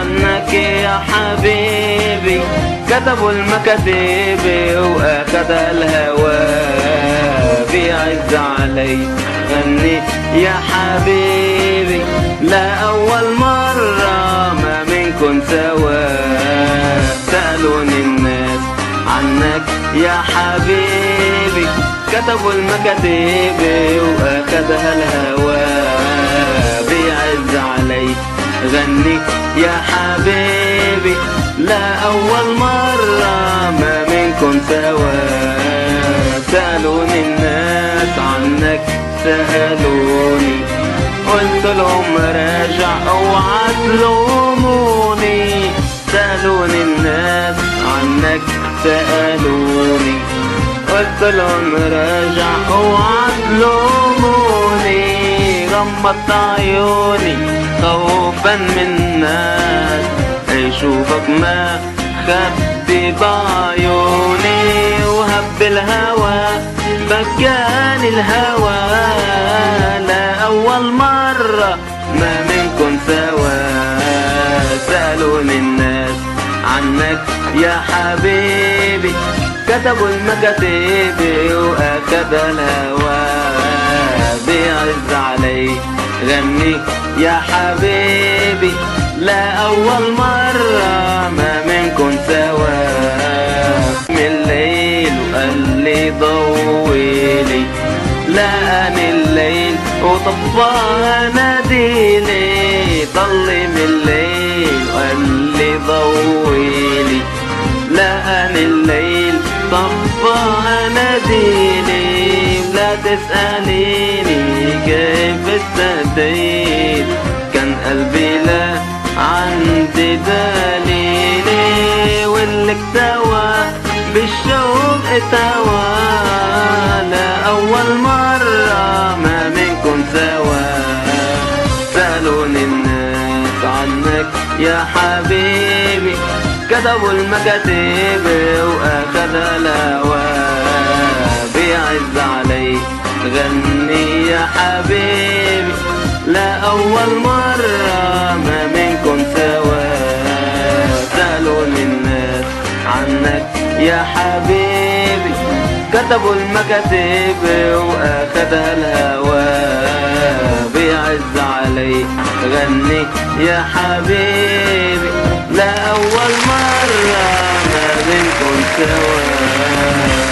عنك يا حبيبي، كتبوا المكاتب واخد الهوى بيعز علي. غني يا حبيبي، لا أول مرة ما منكن سوا. سألوني الناس عنك يا حبيبي، كتبوا المكاتب واخدها الهوى بيعز علي. غني يا حبيبي، لا أول مرة ما منكن سوا. سألوني الناس عنك سألوني، قلت لهم راجع اوعى تلوموني. سألوني الناس عنك سألوني، قلت لهم راجع اوعى تلوموني. غمضت عيوني خوفا من الناس يشوفك ما خبي بعيوني. وهب الهوى بكاني الهوى، لا أول مرة ما منكن سوا. سألوني الناس عنك يا حبيبي، كتبوا المكاتب واخد الهوى بيعز علي. غني يا حبيبي، لا أول مرة ما منكن سوا. من الليل وقال لي ضويلي، لقاني الليل وطفاها ناديلي. ضلي من الليل وقال لي ضويلي، لقاني الليل طفاها ناديلي. لا تسأليني كيف استهديت، كان قلبي لا عندي دليلي. واللي اكتوى بالشوق اتوى، لا أول مرة ما منكن سوا. سألوني الناس عنك يا حبيبي، كتبوا المكاتب واخد الهوى بيعز علي. غني يا حبيبي، لا أول مرة ما منكن سوا. سألوني الناس عنك يا حبيبي، كتبوا المكاتب واخدها الهوى بيعز علي. غني يا حبيبي، لا أول مرة ما منكن سوا.